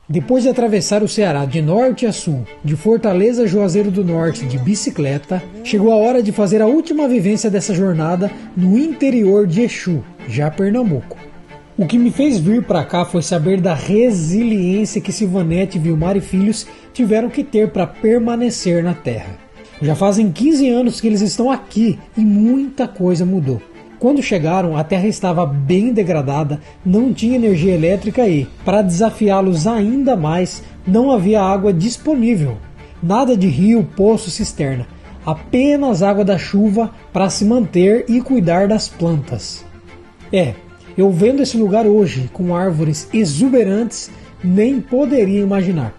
Depois de atravessar o Ceará de norte a sul, de Fortaleza a Juazeiro do Norte de bicicleta, chegou a hora de fazer a última vivência dessa jornada no interior de Exu, já Pernambuco. O que me fez vir para cá foi saber da resiliência que Silvanete, Vilmar e filhos tiveram que ter para permanecer na terra. Já fazem 15 anos que eles estão aqui e muita coisa mudou. Quando chegaram, a terra estava bem degradada, não tinha energia elétrica e, para desafiá-los ainda mais, não havia água disponível. Nada de rio, poço, cisterna. Apenas água da chuva para se manter e cuidar das plantas. Eu vendo esse lugar hoje, com árvores exuberantes, nem poderia imaginar.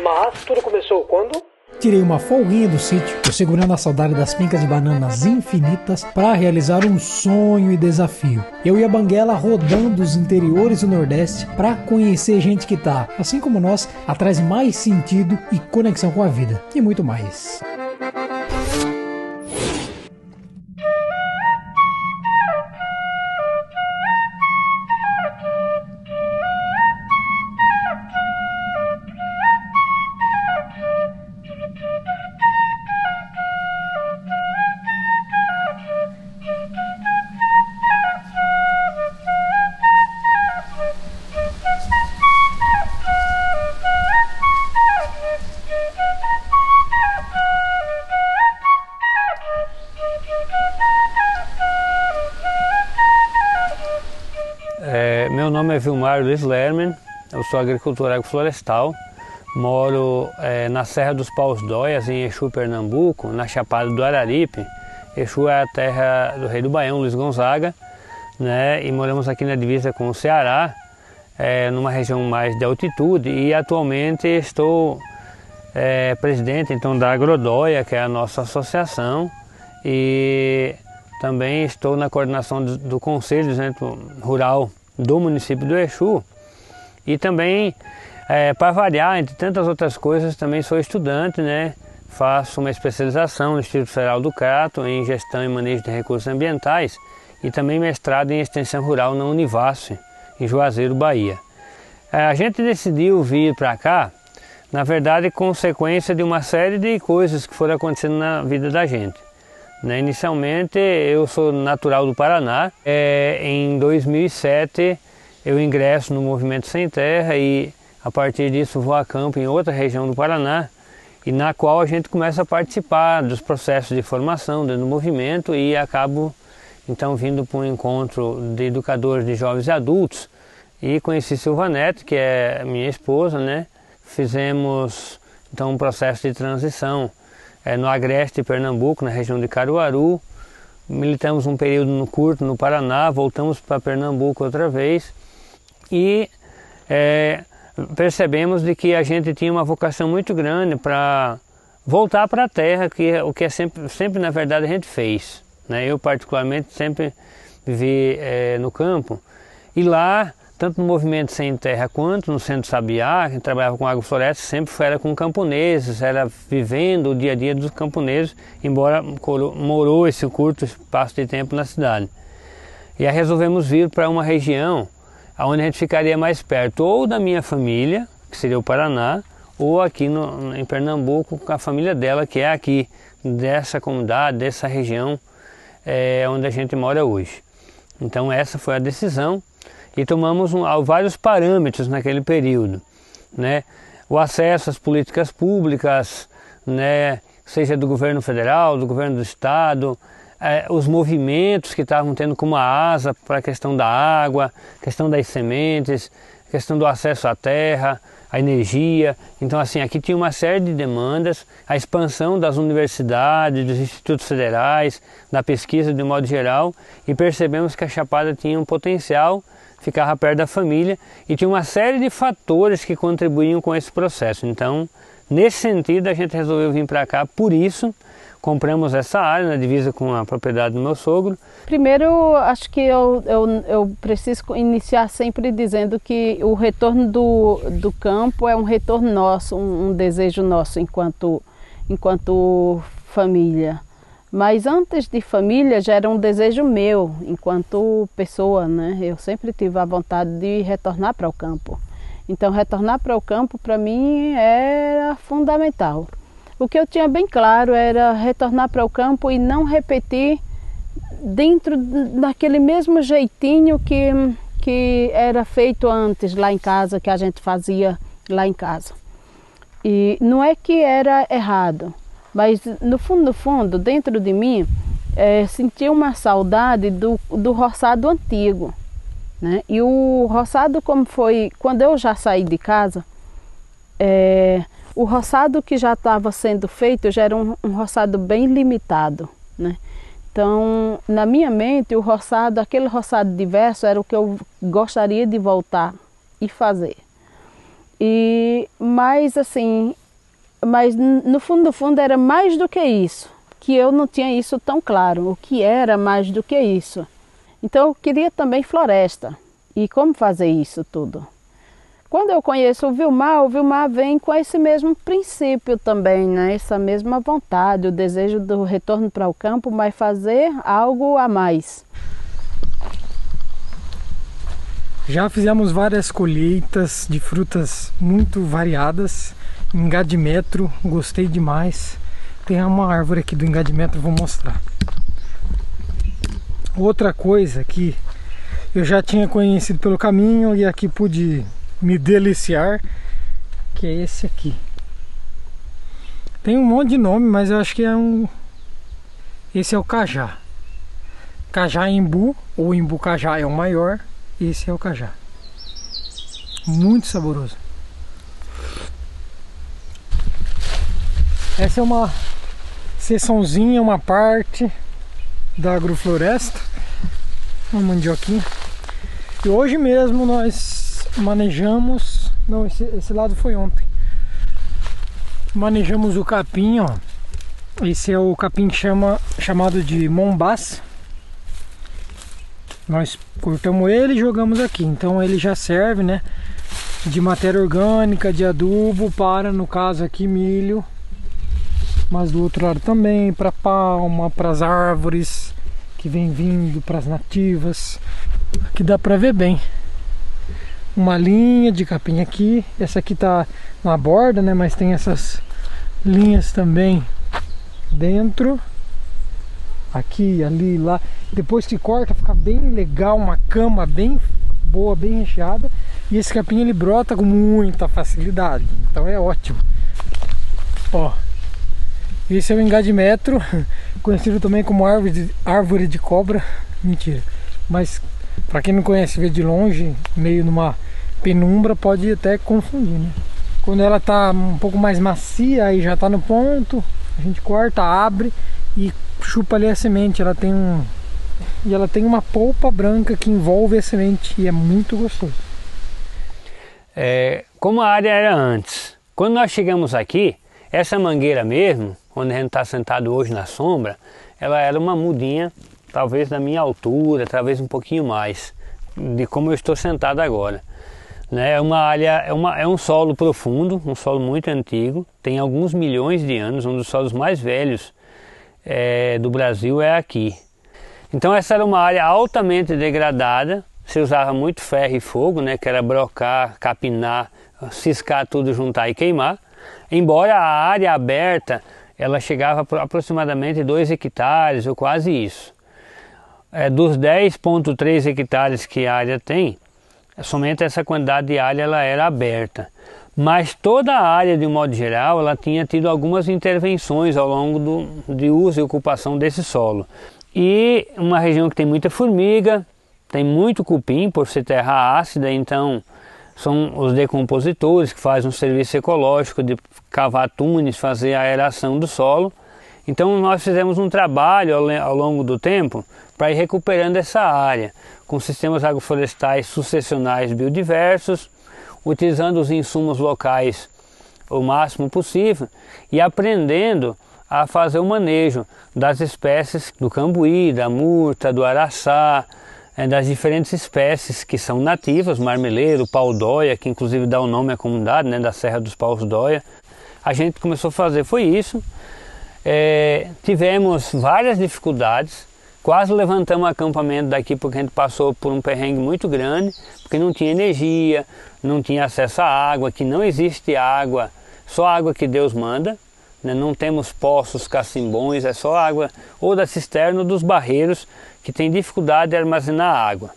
Mas tudo começou quando? Tirei uma folguinha do sítio, tô segurando a saudade das pincas de bananas infinitas para realizar um sonho e desafio. Eu e a Banguela rodando os interiores do Nordeste para conhecer gente que tá, assim como nós, atrás de mais sentido e conexão com a vida. E muito mais. Meu nome é Vilmar Luiz Lerman, eu sou agricultor agroflorestal, moro na Serra dos Paus-Dóias, em Exu, Pernambuco, na Chapada do Araripe. Exu é a terra do rei do Baião, Luiz Gonzaga, né? E moramos aqui na divisa com o Ceará, numa região mais de altitude, e atualmente estou presidente então, da Agrodóia, que é a nossa associação, e também estou na coordenação do Conselho de Desenvolvimento Rural do município do Exu, e também, para variar, entre tantas outras coisas, também sou estudante, né? Faço uma especialização no Instituto Federal do Crato em Gestão e Manejo de Recursos Ambientais e também mestrado em Extensão Rural na Univasf, em Juazeiro, Bahia. A gente decidiu vir para cá, na verdade, consequência de uma série de coisas que foram acontecendo na vida da gente. Inicialmente, eu sou natural do Paraná. Em 2007, eu ingresso no Movimento Sem Terra e, a partir disso, vou a campo em outra região do Paraná, e na qual a gente começa a participar dos processos de formação dentro do movimento e acabo, então, vindo para um encontro de educadores de jovens e adultos e conheci Silvanete, que é minha esposa, né? Fizemos, então, um processo de transição no Agreste, Pernambuco, na região de Caruaru. Militamos um período curto no Paraná, voltamos para Pernambuco outra vez e percebemos de que a gente tinha uma vocação muito grande para voltar para a terra, que é o que sempre na verdade a gente fez. Eu particularmente sempre vivi no campo, e lá, tanto no Movimento Sem Terra quanto no Centro Sabiá, que trabalhava com agrofloresta, sempre era com camponeses, era vivendo o dia a dia dos camponeses, embora morou esse curto espaço de tempo na cidade. E aí resolvemos vir para uma região onde a gente ficaria mais perto ou da minha família, que seria o Paraná, ou aqui em Pernambuco com a família dela, que é aqui dessa comunidade, dessa região onde a gente mora hoje. Então essa foi a decisão. E tomamos vários parâmetros naquele período, O acesso às políticas públicas, seja do governo federal, do governo do estado, os movimentos que estavam tendo como a asa para a questão da água, questão das sementes, questão do acesso à terra, à energia. Então, assim, aqui tinha uma série de demandas, a expansão das universidades, dos institutos federais, da pesquisa de modo geral, e percebemos que a Chapada tinha um potencial, ficava perto da família e tinha uma série de fatores que contribuíam com esse processo. Então, nesse sentido, a gente resolveu vir para cá, por isso, compramos essa área na divisa com a propriedade do meu sogro. Primeiro, acho que eu preciso iniciar sempre dizendo que o retorno do campo é um retorno nosso, um desejo nosso enquanto família. Mas antes de família já era um desejo meu, enquanto pessoa, Eu sempre tive a vontade de retornar para o campo. Então retornar para o campo para mim era fundamental. O que eu tinha bem claro era retornar para o campo e não repetir dentro daquele mesmo jeitinho que era feito antes lá em casa, que a gente fazia lá em casa. E não é que era errado, mas no fundo, dentro de mim, senti uma saudade do roçado antigo, né? E o roçado, como foi, quando eu já saí de casa, o roçado que já estava sendo feito já era um roçado bem limitado, né? Então, na minha mente, aquele roçado diverso era o que eu gostaria de voltar e fazer. Mas no fundo era mais do que isso, que eu não tinha isso tão claro, o que era mais do que isso. Então eu queria também floresta. E como fazer isso tudo? Quando eu conheço o Vilmar vem com esse mesmo princípio também, né? Essa mesma vontade, o desejo do retorno para o campo, mas fazer algo a mais. Já fizemos várias colheitas de frutas muito variadas. Engadimetro, gostei demais. Tem uma árvore aqui do engadimetro, vou mostrar. Outra coisa que eu já tinha conhecido pelo caminho e aqui pude me deliciar, que é esse aqui. Tem um monte de nome, mas eu acho que esse é o cajá. Cajá embu, ou embu cajá é o maior. Esse é o cajá. Muito saboroso. Essa é uma seçãozinha, uma parte da agrofloresta. Uma mandioquinha. E hoje mesmo nós manejamos... Não, esse lado foi ontem. Manejamos o capim, ó. Esse é o capim chamado de Mombás. Nós cortamos ele e jogamos aqui. Então ele já serve, né, de matéria orgânica, de adubo para, no caso aqui, milho. Mas do outro lado também, para palma, para as árvores que vem vindo, para as nativas. Aqui dá para ver bem. Uma linha de capim aqui. Essa aqui tá na borda, né, mas tem essas linhas também dentro. Aqui, ali, lá. Depois que corta, fica bem legal, uma cama bem boa, bem recheada. E esse capim ele brota com muita facilidade, então é ótimo. Ó, esse é o engadimetro, conhecido também como árvore de cobra. Mentira, mas para quem não conhece, ver de longe, meio numa penumbra, pode até confundir, né? Quando ela tá um pouco mais macia, aí já tá no ponto, a gente corta, abre e chupa ali a semente. Ela tem uma polpa branca que envolve a semente e é muito gostoso. Como a área era antes, quando nós chegamos aqui, essa mangueira mesmo, onde a gente está sentado hoje na sombra, ela era uma mudinha, talvez da minha altura, talvez um pouquinho mais, de como eu estou sentado agora. É uma área, é um solo profundo, um solo muito antigo, tem alguns milhões de anos, um dos solos mais velhos do Brasil é aqui. Então essa era uma área altamente degradada, se usava muito ferro e fogo, né, que era brocar, capinar, ciscar tudo, juntar e queimar. Embora a área aberta, ela chegava a aproximadamente 2 hectares ou quase isso. Dos 10,3 hectares que a área tem, somente essa quantidade de área ela era aberta. Mas toda a área, de um modo geral, ela tinha tido algumas intervenções ao longo de uso e ocupação desse solo. E uma região que tem muita formiga, tem muito cupim, por ser terra ácida, então são os decompositores que fazem um serviço ecológico de cavar túneis, fazer a aeração do solo. Então nós fizemos um trabalho ao longo do tempo para ir recuperando essa área, com sistemas agroflorestais sucessionais biodiversos, utilizando os insumos locais o máximo possível e aprendendo a fazer o manejo das espécies do cambuí, da murta, do araçá, das diferentes espécies que são nativas, marmeleiro, pau-dóia, que inclusive dá o nome à comunidade, né, da Serra dos Paus-dóia. A gente começou a fazer, foi isso. Tivemos várias dificuldades, quase levantamos o acampamento daqui porque a gente passou por um perrengue muito grande, porque não tinha energia, não tinha acesso à água, aqui não existe água, só água que Deus manda, né? Não temos poços, cacimbões, é só água ou da cisterna ou dos barreiros que tem dificuldade de armazenar água.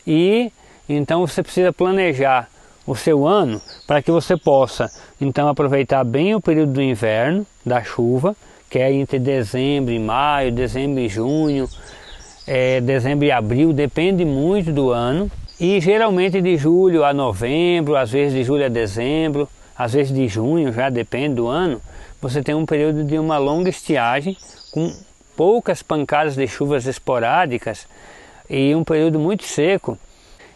E então você precisa planejar o seu ano para que você possa então aproveitar bem o período do inverno, da chuva, que é entre dezembro e maio, dezembro e junho, dezembro e abril, depende muito do ano. E geralmente de julho a novembro, às vezes de julho a dezembro, às vezes de junho, já depende do ano, você tem um período de uma longa estiagem, com poucas pancadas de chuvas esporádicas e um período muito seco.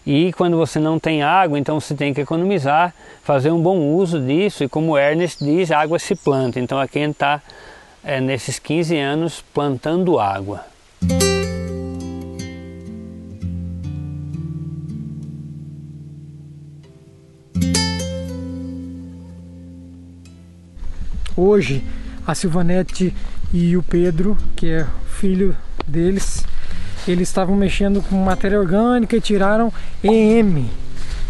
E quando você não tem água, então você tem que economizar, fazer um bom uso disso. E como o Ernest diz, água se planta. Então aqui a gente está nesses 15 anos plantando água. Hoje a Silvanete e o Pedro, que é filho deles, eles estavam mexendo com matéria orgânica e tiraram EM.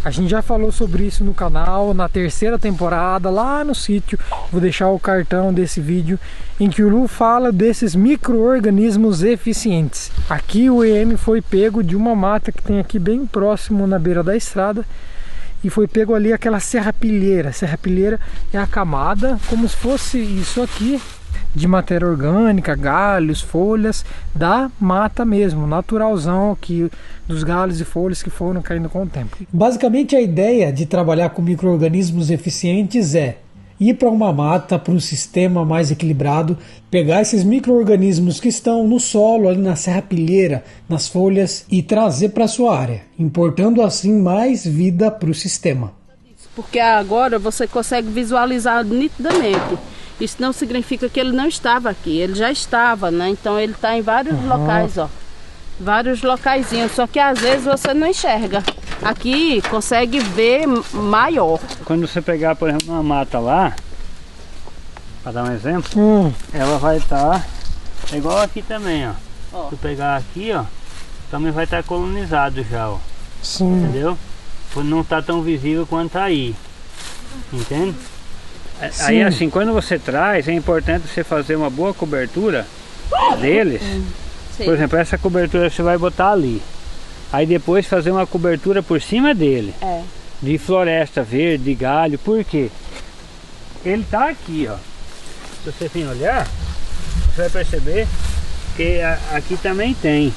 A gente já falou sobre isso no canal, na terceira temporada, lá no sítio. Vou deixar o cartão desse vídeo em que o Lu fala desses micro-organismos eficientes. Aqui o EM foi pego de uma mata que tem aqui bem próximo na beira da estrada. E foi pego ali aquela serrapilheira. Serrapilheira é a camada, como se fosse isso aqui, de matéria orgânica, galhos, folhas da mata mesmo, naturalzão aqui, dos galhos e folhas que foram caindo com o tempo. Basicamente a ideia de trabalhar com micro-organismos eficientes é ir para uma mata, para um sistema mais equilibrado, pegar esses micro-organismos que estão no solo, ali na serrapilheira, nas folhas, e trazer para a sua área, importando assim mais vida para o sistema. Porque agora você consegue visualizar nitidamente. Isso não significa que ele não estava aqui, ele já estava, né? Então ele está em vários locais, ó. Vários locaizinhos, só que às vezes você não enxerga. Aqui consegue ver maior. Quando você pegar, por exemplo, uma mata lá, para dar um exemplo, ela vai estar igual aqui também, ó. Se pegar aqui, ó, também vai estar colonizado já, ó. Sim. Entendeu? Não está tão visível quanto tá aí. Entende? Sim. Aí assim, quando você traz, é importante você fazer uma boa cobertura deles. Por exemplo, essa cobertura você vai botar ali. Aí depois fazer uma cobertura por cima dele. De floresta verde, de galho. Por quê? Ele tá aqui, ó. Se você vir olhar, você vai perceber que aqui também tem.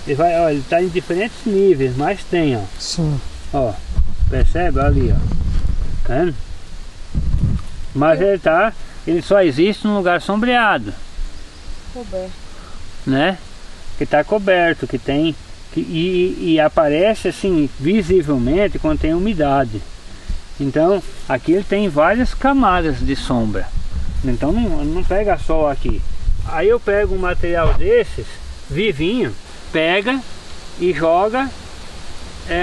Ele tá em diferentes níveis, mas tem, ó. Sim. Ó, percebe? Ali, ó. Tá vendo? Mas ele só existe num lugar sombreado. Coberto. Né? Que está coberto, que tem e aparece assim visivelmente quando tem umidade. Então aqui ele tem várias camadas de sombra. Então não pega só aqui. Aí eu pego um material desses vivinho, pega e joga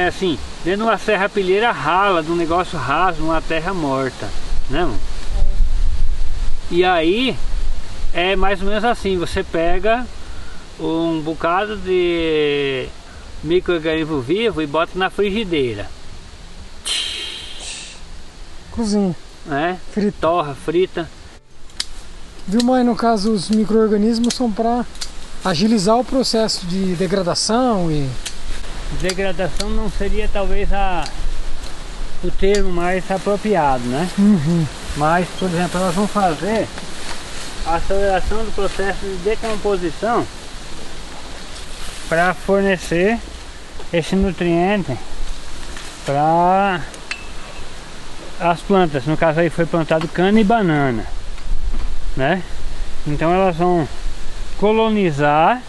assim dentro de uma serrapilheira rala, de um negócio raso, numa terra morta, né, mano? E aí é mais ou menos assim, você pega um bocado de micro-organismo vivo e bota na frigideira. Cozinha. Torra, frita. Viu, mãe? No caso, os micro-organismos são para agilizar o processo de degradação e... Degradação não seria talvez o termo mais apropriado, né? Mas, por exemplo, elas vão fazer a aceleração do processo de decomposição para fornecer esse nutriente para as plantas. No caso aí foi plantado cana e banana, né? Então elas vão colonizar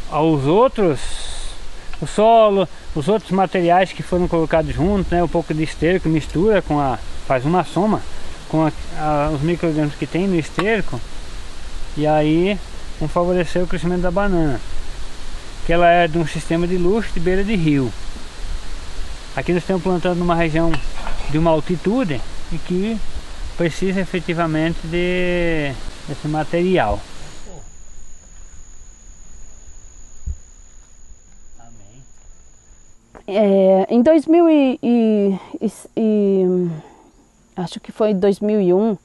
o solo, os outros materiais que foram colocados juntos, né? Um pouco de esterco, mistura faz uma soma com os micro-organismos que tem no esterco, e aí vão favorecer o crescimento da banana, que ela é de um sistema de luxo de beira de rio. Aqui nós estamos plantando numa região de uma altitude e que precisa efetivamente desse material. Em acho que foi em 2001,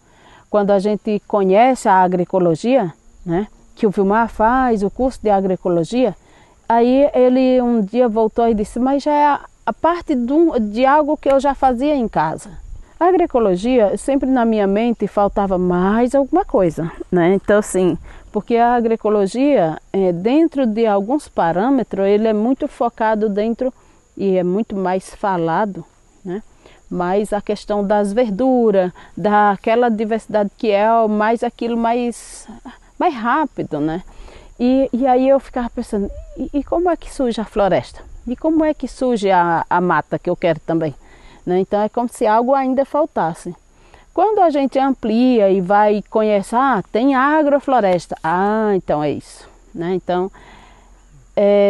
quando a gente conhece a agroecologia, né, que o Vilmar faz o curso de agroecologia, aí ele um dia voltou e disse, mas já é a parte de algo que eu já fazia em casa. A agroecologia, sempre na minha mente faltava mais alguma coisa, né? Então assim, porque a agroecologia, dentro de alguns parâmetros, ele é muito focado dentro e é muito mais falado, né? Mas a questão das verduras, daquela diversidade que é mais aquilo mais rápido, né? E aí eu ficava pensando, e como é que surge a floresta? E como é que surge a mata que eu quero também? Né? Então é como se algo ainda faltasse. Quando a gente amplia e vai conhecer, tem agrofloresta, então é isso. Né? Então,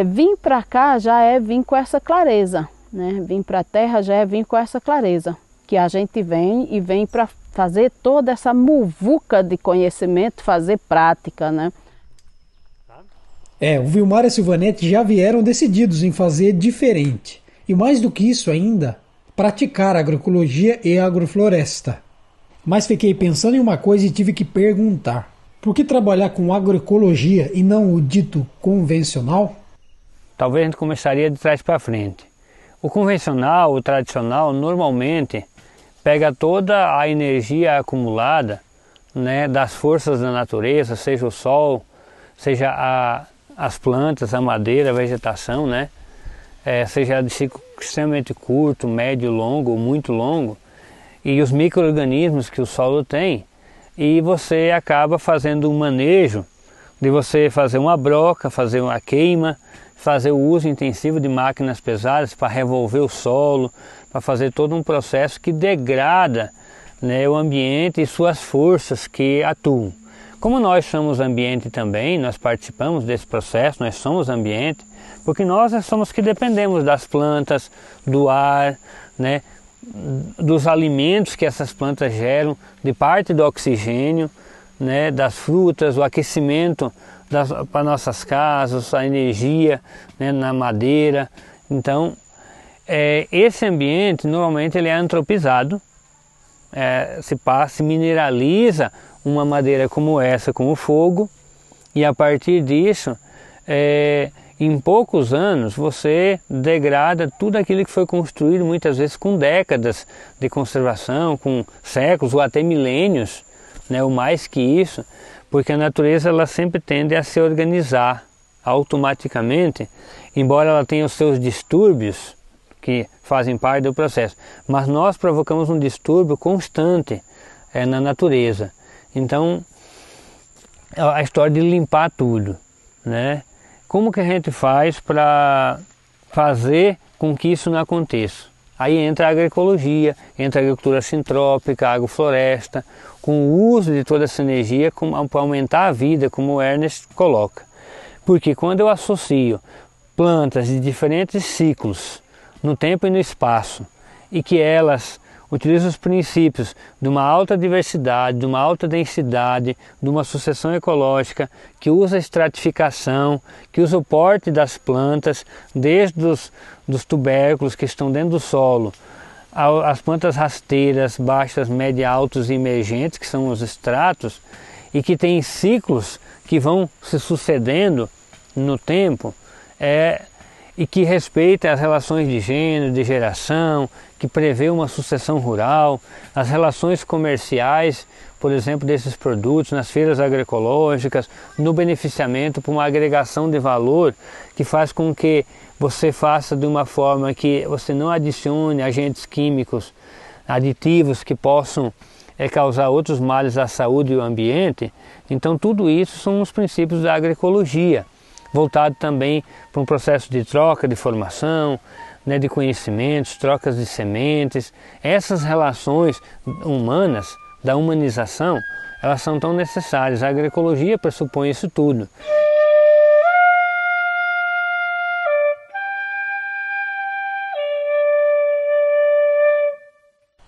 vir para cá já é vir com essa clareza. Né? Vir para a terra já é vir com essa clareza. Que a gente vem para fazer toda essa muvuca de conhecimento, fazer prática, né? O Vilmar e a Silvanete já vieram decididos em fazer diferente. E mais do que isso ainda, praticar agroecologia e agrofloresta. Mas fiquei pensando em uma coisa e tive que perguntar. Por que trabalhar com agroecologia e não o dito convencional? Talvez a gente começaria de trás para frente. O convencional, o tradicional, normalmente pega toda a energia acumulada, né, das forças da natureza, seja o sol, seja as plantas, a madeira, a vegetação, né, seja de ciclo extremamente curto, médio, longo ou muito longo, e os micro-organismos que o solo tem, e você acaba fazendo um manejo de você fazer uma broca, fazer uma queima, fazer o uso intensivo de máquinas pesadas para revolver o solo, para fazer todo um processo que degrada, né, o ambiente e suas forças que atuam. Como nós somos ambiente também, nós participamos desse processo, nós somos ambiente, porque nós somos que dependemos das plantas, do ar, né, dos alimentos que essas plantas geram, de parte do oxigênio, né, das frutas, o aquecimento para nossas casas, a energia, né, na madeira. Então, esse ambiente normalmente ele é antropizado, se mineraliza uma madeira como essa com o fogo, e a partir disso, em poucos anos, você degrada tudo aquilo que foi construído muitas vezes com décadas de conservação, com séculos ou até milênios, né, ou mais que isso, porque a natureza ela sempre tende a se organizar automaticamente, embora ela tenha os seus distúrbios que fazem parte do processo, mas nós provocamos um distúrbio constante na natureza. Então, a história de limpar tudo, né? Como que a gente faz para fazer com que isso não aconteça? Aí entra a agroecologia, entra a agricultura sintrópica, a agrofloresta, com o uso de toda essa energia para aumentar a vida, como o Ernest coloca. Porque quando eu associo plantas de diferentes ciclos, no tempo e no espaço, e que elas utilizam os princípios de uma alta diversidade, de uma alta densidade, de uma sucessão ecológica, que usa a estratificação, que usa o porte das plantas, desde dos tubérculos que estão dentro do solo, as plantas rasteiras, baixas, médias, altas e emergentes, que são os estratos, e que têm ciclos que vão se sucedendo no tempo, e que respeita as relações de gênero, de geração, que prevê uma sucessão rural, as relações comerciais, por exemplo, desses produtos nas feiras agroecológicas, no beneficiamento para uma agregação de valor que faz com que você faça de uma forma que você não adicione agentes químicos, aditivos que possam causar outros males à saúde e ao ambiente. Então tudo isso são os princípios da agroecologia, voltado também para um processo de troca de formação, né, de conhecimentos, trocas de sementes. Essas relações humanas, da humanização, elas são tão necessárias. A agroecologia pressupõe isso tudo.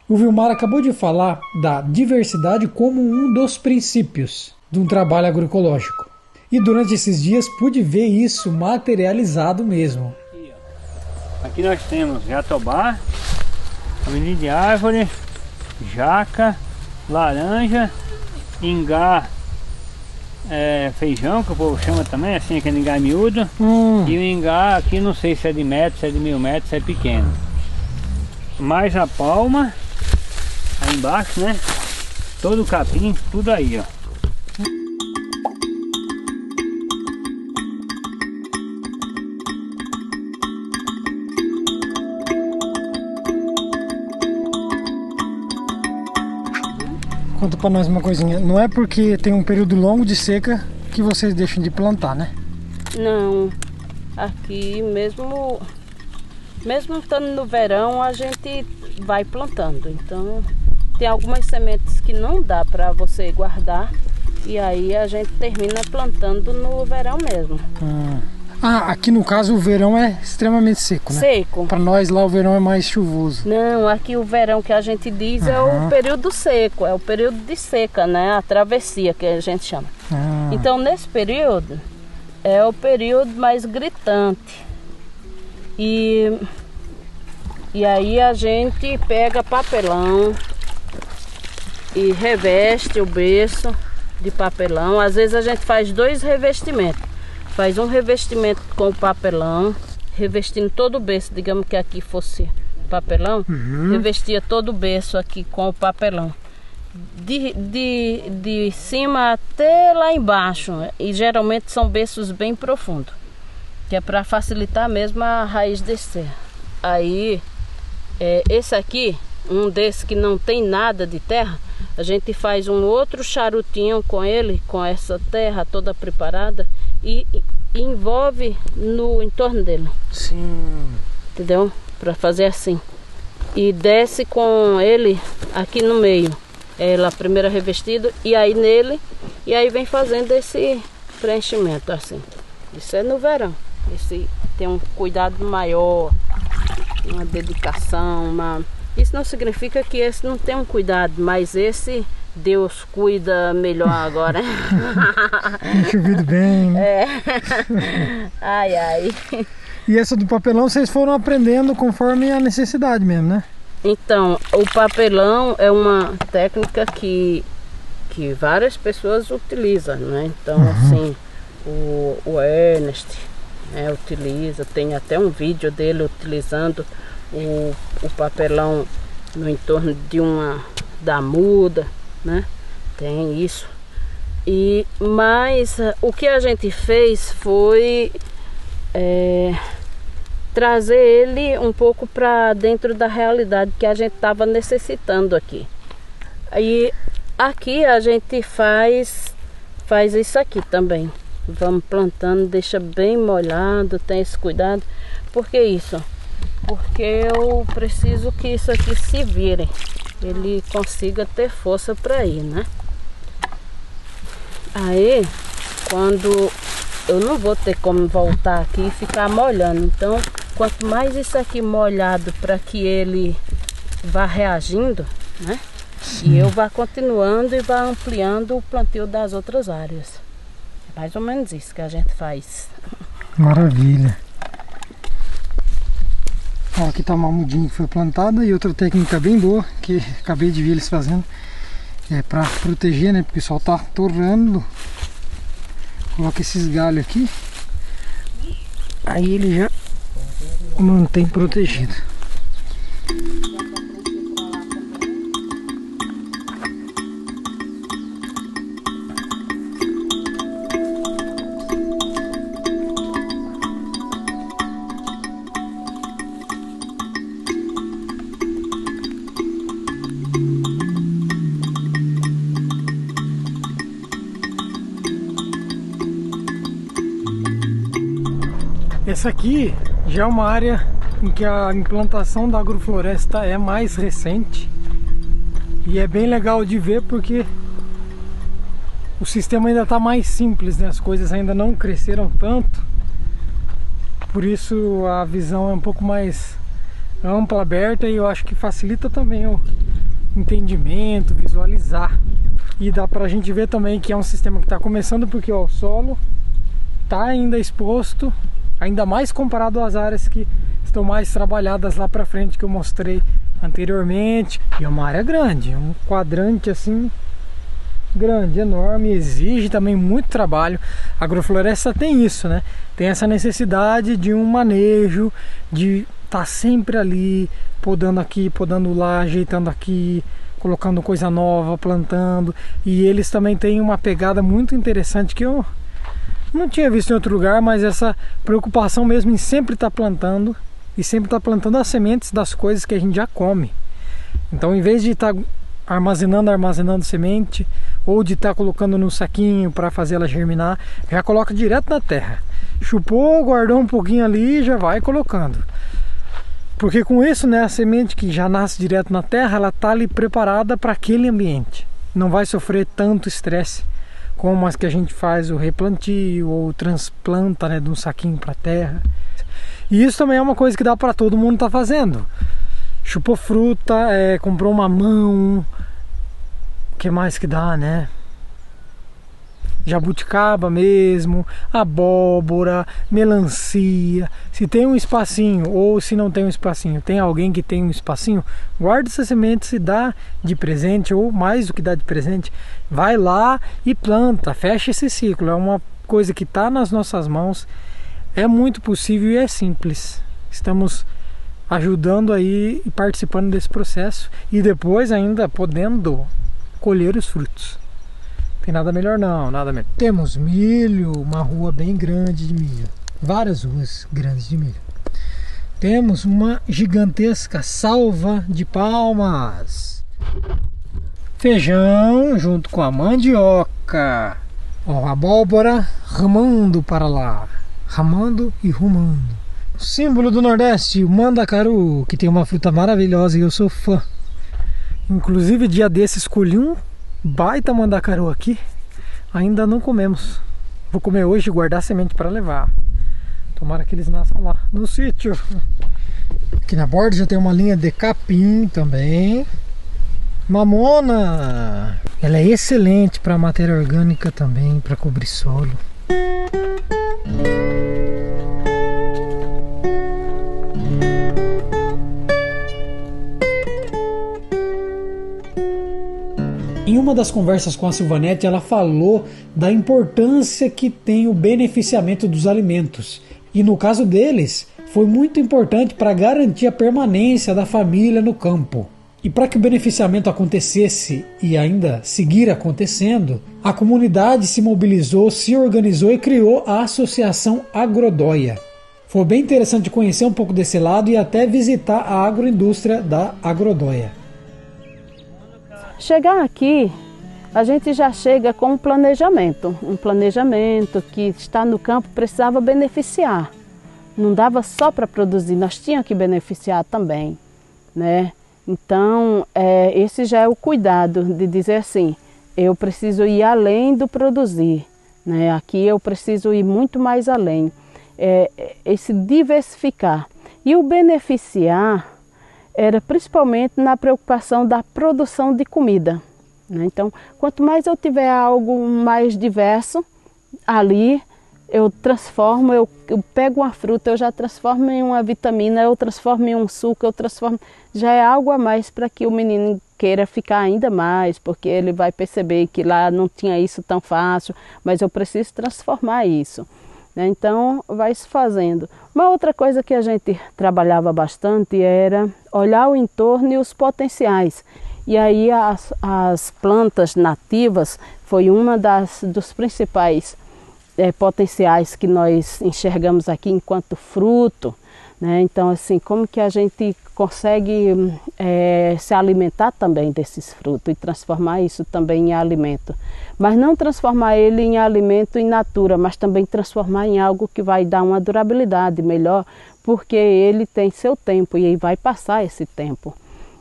O Vilmar acabou de falar da diversidade como um dos princípios de um trabalho agroecológico. E durante esses dias pude ver isso materializado mesmo. Aqui nós temos jatobá, amendoim de árvore, jaca, laranja, ingá, feijão, que o povo chama também, assim, aquele ingá miúdo. E o ingá aqui não sei se é de metro, se é de 1000 metros, se é pequeno. Mais a palma, aí embaixo, né? Todo o capim, tudo aí, ó. Conta pra nós uma coisinha, não é porque tem um período longo de seca que vocês deixam de plantar, né? Não, aqui mesmo estando no verão a gente vai plantando, então tem algumas sementes que não dá para você guardar e aí a gente termina plantando no verão mesmo. Aqui no caso o verão é extremamente seco, né? Seco. Para nós lá o verão é mais chuvoso. Não, aqui o verão que a gente diz é o período seco, é o período de seca, né? A travessia que a gente chama. Então nesse período é o período mais gritante. E aí a gente pega papelão e reveste o berço de papelão. Às vezes a gente faz 2 revestimentos. Faz um revestimento com o papelão, revestindo todo o berço, digamos que aqui fosse papelão, revestia todo o berço aqui com o papelão. De cima até lá embaixo, e geralmente são berços bem profundos, que é para facilitar mesmo a raiz descer. Aí, esse aqui, um desses que não tem nada de terra, a gente faz um outro charutinho com ele, com essa terra toda preparada, e envolve no entorno dele. Sim. Entendeu? Para fazer assim. E desce com ele aqui no meio. Ela primeiro revestido e aí nele. E aí vem fazendo esse preenchimento assim. Isso é no verão. Esse tem um cuidado maior, uma dedicação, Isso não significa que esse não tem um cuidado, mas esse Deus cuida melhor agora. Tem chovido bem, né? Ai. E essa do papelão vocês foram aprendendo conforme a necessidade mesmo, né? Então, o papelão é uma técnica que várias pessoas utilizam, né? Então, assim, o Ernest utiliza, tem até um vídeo dele utilizando o papelão no entorno da muda, né? Tem isso. Mas o que a gente fez foi trazer ele um pouco para dentro da realidade que a gente estava necessitando aqui. E aqui a gente faz isso aqui também. Vamos plantando, deixa bem molhado, tem esse cuidado. Por que isso? Porque eu preciso que isso aqui se vire, ele consiga ter força para ir, né? Aí, quando eu não vou ter como voltar aqui e ficar molhando, então quanto mais isso aqui molhado para que ele vá reagindo, né? E eu vá continuando e vá ampliando o plantio das outras áreas. É mais ou menos isso que a gente faz. Maravilha. Ó, aqui tá uma mudinha que foi plantada e outra técnica bem boa que acabei de ver eles fazendo. É para proteger, né? Porque o sol tá torrando. Coloca esses galhos aqui. Aí ele já mantém protegido. Essa aqui já é uma área em que a implantação da agrofloresta é mais recente e é bem legal de ver porque o sistema ainda está mais simples, né? As coisas ainda não cresceram tanto, por isso a visão é um pouco mais ampla, aberta, e eu acho que facilita também o entendimento, visualizar. E dá pra gente ver também que é um sistema que está começando porque ó, o solo está ainda exposto, ainda mais comparado às áreas que estão mais trabalhadas lá para frente que eu mostrei anteriormente. E é uma área grande, um quadrante assim grande, enorme, exige também muito trabalho. A agrofloresta tem isso, né? Tem essa necessidade de um manejo, de estar sempre ali, podando aqui, podando lá, ajeitando aqui, colocando coisa nova, plantando. E eles também têm uma pegada muito interessante que eu não tinha visto em outro lugar, mas essa preocupação mesmo em sempre estar plantando e sempre estar plantando as sementes das coisas que a gente já come. Então, em vez de estar armazenando semente ou de estar colocando no saquinho para fazer ela germinar, já coloca direto na terra. Chupou, guardou um pouquinho ali e já vai colocando. Porque com isso, né, a semente que já nasce direto na terra, ela está ali preparada para aquele ambiente. Não vai sofrer tanto estresse como as que a gente faz o replantio ou transplanta, né, de um saquinho para a terra. E isso também é uma coisa que dá para todo mundo estar fazendo. Chupou fruta, comprou mamão, o que mais que dá, né? Jabuticaba mesmo, abóbora, melancia. Se tem um espacinho ou se não tem um espacinho, tem alguém que tem um espacinho, guarda essas sementes e dá de presente, ou mais do que dá de presente, vai lá e planta, fecha esse ciclo. É uma coisa que está nas nossas mãos, é muito possível e é simples. Estamos ajudando aí e participando desse processo e depois ainda podendo colher os frutos. Tem nada melhor não, nada melhor. Temos milho, uma rua bem grande de milho, várias ruas grandes de milho. Temos uma gigantesca salva de palmas. Feijão junto com a mandioca. Ó, a abóbora ramando para lá, ramando e rumando. O símbolo do Nordeste, o mandacaru, que tem uma fruta maravilhosa e eu sou fã. Inclusive, dia desse escolhi um baita mandacaru aqui, ainda não comemos. Vou comer hoje e guardar semente para levar. Tomara que eles nasçam lá no sítio. Aqui na borda já tem uma linha de capim também. Mamona, ela é excelente para matéria orgânica também, para cobrir solo. Em uma das conversas com a Silvanete, ela falou da importância que tem o beneficiamento dos alimentos. E no caso deles, foi muito importante para garantir a permanência da família no campo. E para que o beneficiamento acontecesse e ainda seguir acontecendo, a comunidade se mobilizou, se organizou e criou a Associação Agrodóia. Foi bem interessante conhecer um pouco desse lado e até visitar a agroindústria da Agrodóia. Chegar aqui, a gente já chega com um planejamento que está no campo precisava beneficiar. Não dava só para produzir, nós tínhamos que beneficiar também, né? Então, esse já é o cuidado de dizer assim, eu preciso ir além do produzir, né? Aqui eu preciso ir muito mais além, esse diversificar. E o beneficiar era principalmente na preocupação da produção de comida, né? Então, quanto mais eu tiver algo mais diverso, ali eu transformo, eu pego uma fruta, eu já transformo em uma vitamina, eu transformo em um suco, já é algo a mais para que o menino queira ficar ainda mais, porque ele vai perceber que lá não tinha isso tão fácil, mas eu preciso transformar isso, né? Então vai se fazendo. Uma outra coisa que a gente trabalhava bastante era olhar o entorno e os potenciais. E aí as plantas nativas foi uma dos principais potenciais que nós enxergamos aqui enquanto fruto, né? Então, assim, como que a gente consegue se alimentar também desses frutos e transformar isso também em alimento. Mas não transformar ele em alimento in natura, mas também transformar em algo que vai dar uma durabilidade melhor, porque ele tem seu tempo e vai passar esse tempo.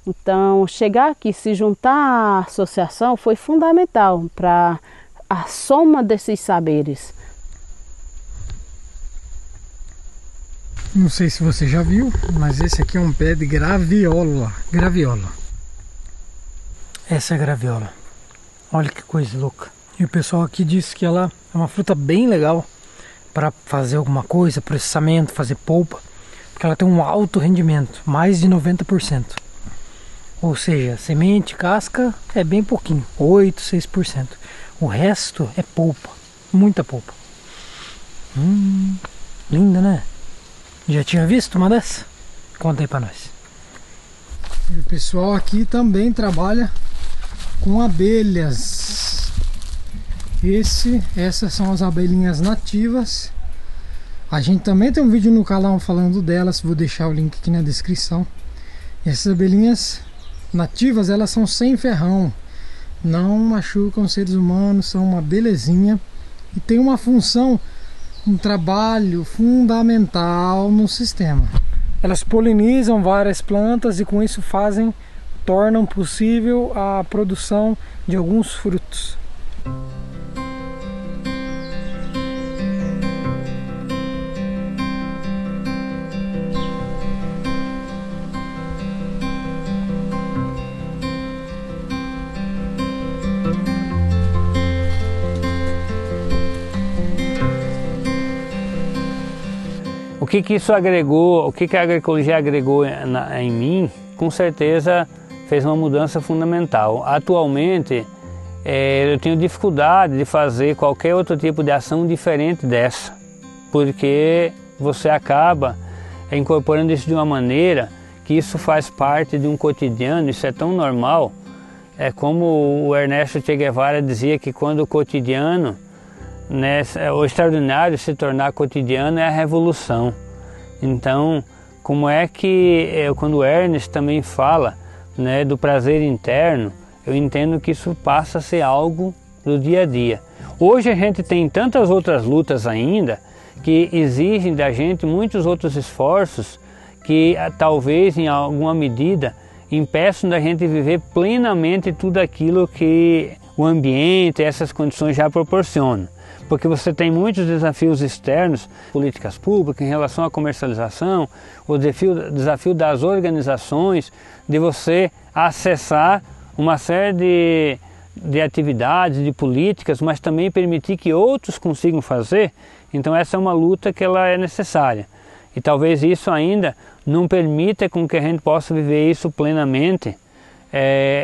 Então, chegar aqui, se juntar à associação foi fundamental para a soma desses saberes. Não sei se você já viu, mas esse aqui é um pé de graviola. Essa é a graviola. Olha que coisa louca. E o pessoal aqui disse que ela é uma fruta bem legal para fazer alguma coisa, processamento, fazer polpa. porque ela tem um alto rendimento, mais de 90%. Ou seja, semente, casca é bem pouquinho, 8, 6%. O resto é polpa, muita polpa. Linda, né? Já tinha visto uma dessa? Conta aí pra nós. E o pessoal aqui também trabalha com abelhas. Essas são as abelhinhas nativas. A gente também tem um vídeo no canal falando delas, vou deixar o link aqui na descrição. E essas abelhinhas nativas, elas são sem ferrão, não machucam seres humanos, são uma belezinha e tem uma função, um trabalho fundamental no sistema. Elas polinizam várias plantas e com isso tornam possível a produção de alguns frutos. O que isso agregou, o que a agroecologia agregou em mim, com certeza fez uma mudança fundamental. Atualmente, eu tenho dificuldade de fazer qualquer outro tipo de ação diferente dessa, porque você acaba incorporando isso de uma maneira que isso faz parte de um cotidiano, isso é tão normal. É como o Ernesto Che Guevara dizia que quando o cotidiano, o extraordinário se tornar cotidiano é a revolução. Então, como é que, quando o Ernest também fala do prazer interno, eu entendo que isso passa a ser algo do dia a dia. Hoje a gente tem tantas outras lutas ainda que exigem da gente muitos outros esforços que talvez em alguma medida impeçam da gente viver plenamente tudo aquilo que o ambiente, essas condições já proporcionam. Porque você tem muitos desafios externos, políticas públicas em relação à comercialização, o desafio das organizações, de você acessar uma série de atividades, de políticas, mas também permitir que outros consigam fazer. Então essa é uma luta que ela é necessária. E talvez isso ainda não permita com que a gente possa viver isso plenamente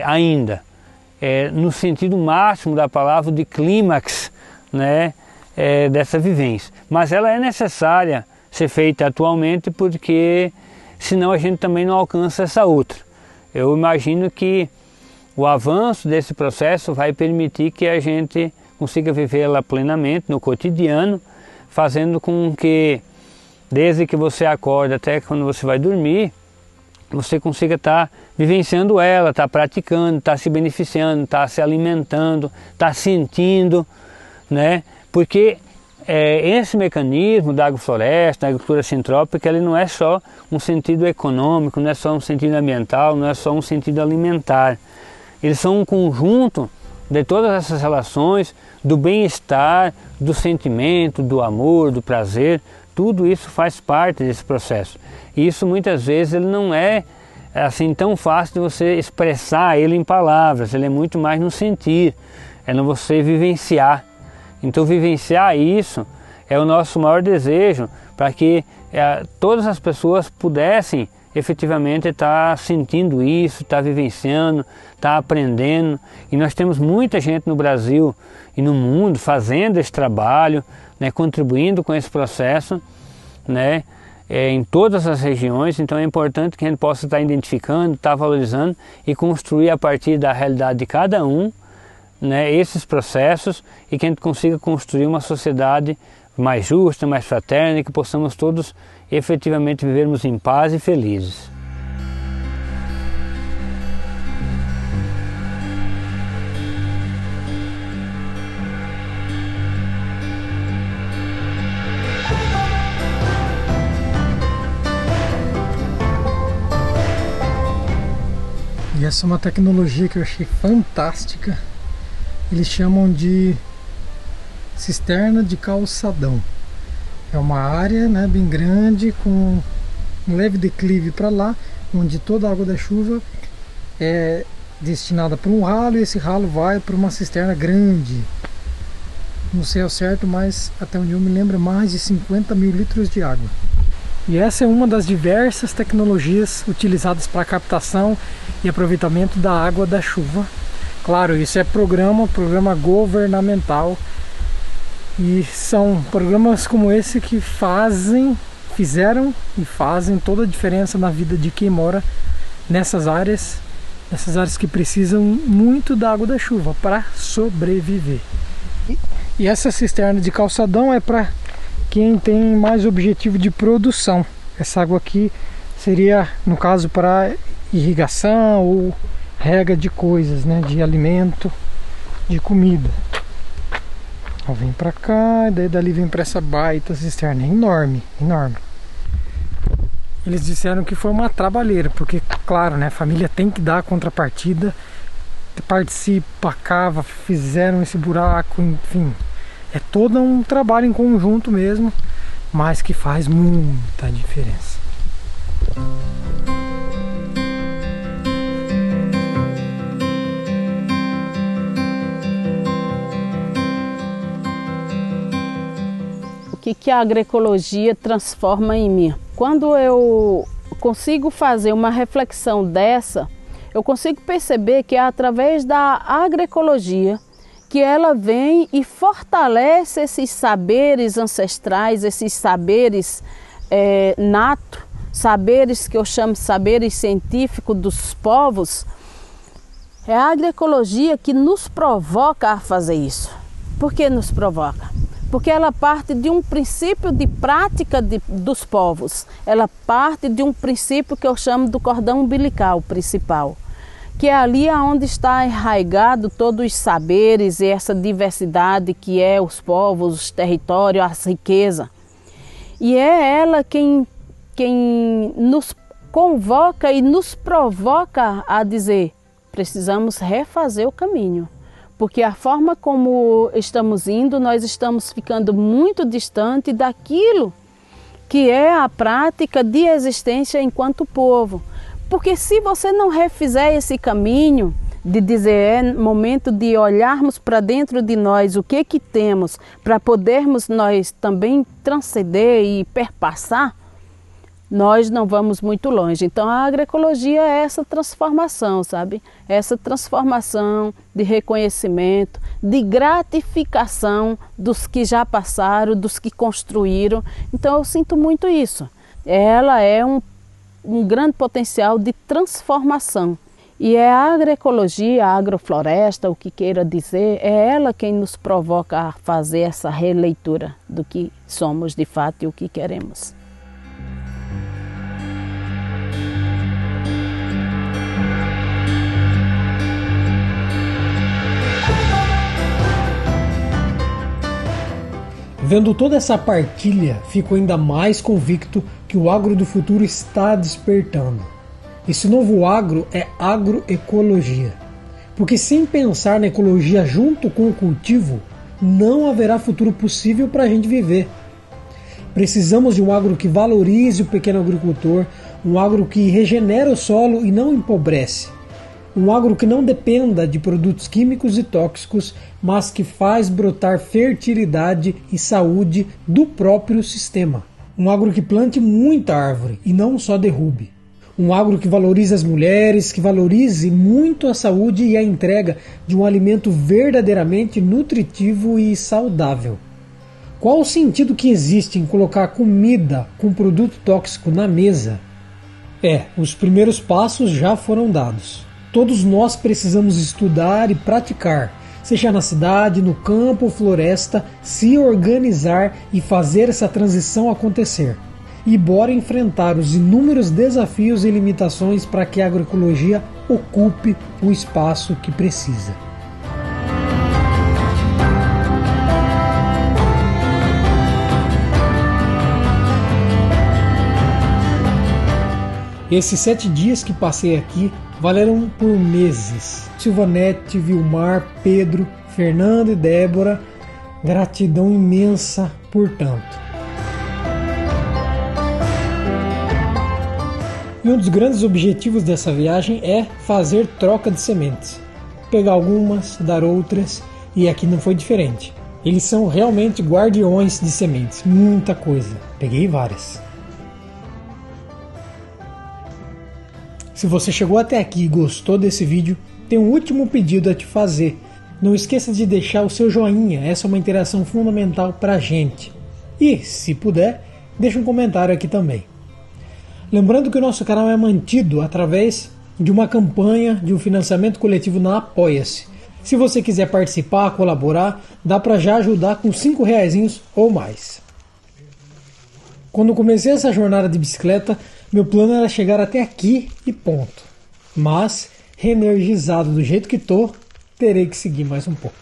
ainda. No sentido máximo da palavra de clímax, dessa vivência. Mas ela é necessária ser feita atualmente porque senão a gente também não alcança essa outra. Eu imagino que o avanço desse processo vai permitir que a gente consiga vivê-la plenamente no cotidiano, fazendo com que desde que você acorda até quando você vai dormir, você consiga estar vivenciando ela, estar praticando, estar se beneficiando, estar se alimentando, estar sentindo, porque esse mecanismo da agrofloresta, da agricultura sintrópica, ele não é só um sentido econômico, não é só um sentido ambiental, não é só um sentido alimentar. Eles são um conjunto de todas essas relações, do bem-estar, do sentimento, do amor, do prazer, tudo isso faz parte desse processo. E isso muitas vezes ele não é assim tão fácil de você expressar ele em palavras, ele é muito mais no sentir, é no você vivenciar. Então vivenciar isso é o nosso maior desejo para que todas as pessoas pudessem efetivamente estar sentindo isso, estar vivenciando, estar aprendendo. E nós temos muita gente no Brasil e no mundo fazendo esse trabalho, contribuindo com esse processo, em todas as regiões. Então é importante que a gente possa estar identificando, estar valorizando e construir a partir da realidade de cada um, esses processos, e que a gente consiga construir uma sociedade mais justa, mais fraterna, e que possamos todos efetivamente vivermos em paz e felizes. E essa é uma tecnologia que eu achei fantástica. Eles chamam de cisterna de calçadão. É uma área bem grande, com um leve declive para lá, onde toda a água da chuva é destinada para um ralo, e esse ralo vai para uma cisterna grande. Não sei ao certo, mas até onde eu me lembro, mais de 50 mil litros de água. E essa é uma das diversas tecnologias utilizadas para a captação e aproveitamento da água da chuva. Claro, isso é programa governamental, e são programas como esse que fizeram e fazem toda a diferença na vida de quem mora nessas áreas que precisam muito da água da chuva para sobreviver. E essa cisterna de calçadão é para quem tem mais objetivo de produção. Essa água aqui seria, no caso, para irrigação ou rega de coisas, né, de alimento, de comida. Ó, vem para cá, e daí dali vem para essa baita cisterna, enorme, enorme. Eles disseram que foi uma trabalheira, porque, claro, né, a família tem que dar a contrapartida, participa, cava, fizeram esse buraco, enfim. É todo um trabalho em conjunto mesmo, mas que faz muita diferença. O que a agroecologia transforma em mim? Quando eu consigo fazer uma reflexão dessa, eu consigo perceber que é através da agroecologia que ela vem e fortalece esses saberes ancestrais, esses saberes natos, saberes que eu chamo de saberes científicos dos povos. É a agroecologia que nos provoca a fazer isso. Por que nos provoca? Porque ela parte de um princípio de prática dos povos. Ela parte de um princípio que eu chamo do cordão umbilical principal, que é ali onde está enraizado todos os saberes e essa diversidade que é os povos, os territórios, as riquezas. E é ela quem nos convoca e nos provoca a dizer: precisamos refazer o caminho. Porque a forma como estamos indo, nós estamos ficando muito distante daquilo que é a prática de existência enquanto povo. Porque se você não refizer esse caminho de dizer é momento de olharmos para dentro de nós o que temos para podermos nós também transcender e perpassar, nós não vamos muito longe. Então a agroecologia é essa transformação, sabe? Essa transformação de reconhecimento, de gratificação dos que já passaram, dos que construíram. Então eu sinto muito isso. Ela é um grande potencial de transformação. E é a agroecologia, a agrofloresta, o que queira dizer, é ela quem nos provoca a fazer essa releitura do que somos de fato e o que queremos. Vendo toda essa partilha, fico ainda mais convicto que o agro do futuro está despertando. Esse novo agro é agroecologia, porque sem pensar na ecologia junto com o cultivo, não haverá futuro possível para a gente viver. Precisamos de um agro que valorize o pequeno agricultor, um agro que regenera o solo e não empobrece. Um agro que não dependa de produtos químicos e tóxicos, mas que faz brotar fertilidade e saúde do próprio sistema. Um agro que plante muita árvore e não só derrube. Um agro que valorize as mulheres, que valorize muito a saúde e a entrega de um alimento verdadeiramente nutritivo e saudável. Qual o sentido que existe em colocar comida com produto tóxico na mesa? Os primeiros passos já foram dados. Todos nós precisamos estudar e praticar, seja na cidade, no campo ou floresta, se organizar e fazer essa transição acontecer. E bora enfrentar os inúmeros desafios e limitações para que a agroecologia ocupe o espaço que precisa. Esses 7 dias que passei aqui valeram por meses. Silvanete, Vilmar, Pedro, Fernando e Débora, gratidão imensa por tanto. E um dos grandes objetivos dessa viagem é fazer troca de sementes. Pegar algumas, dar outras, e aqui não foi diferente. Eles são realmente guardiões de sementes, muita coisa. Peguei várias. Se você chegou até aqui e gostou desse vídeo, tem um último pedido a te fazer. Não esqueça de deixar o seu joinha, essa é uma interação fundamental pra gente. E, se puder, deixa um comentário aqui também. Lembrando que o nosso canal é mantido através de uma campanha de um financiamento coletivo na Apoia-se. Se você quiser participar, colaborar, dá para já ajudar com R$5 ou mais. Quando comecei essa jornada de bicicleta, meu plano era chegar até aqui e ponto. Mas, reenergizado do jeito que tô, terei que seguir mais um pouco.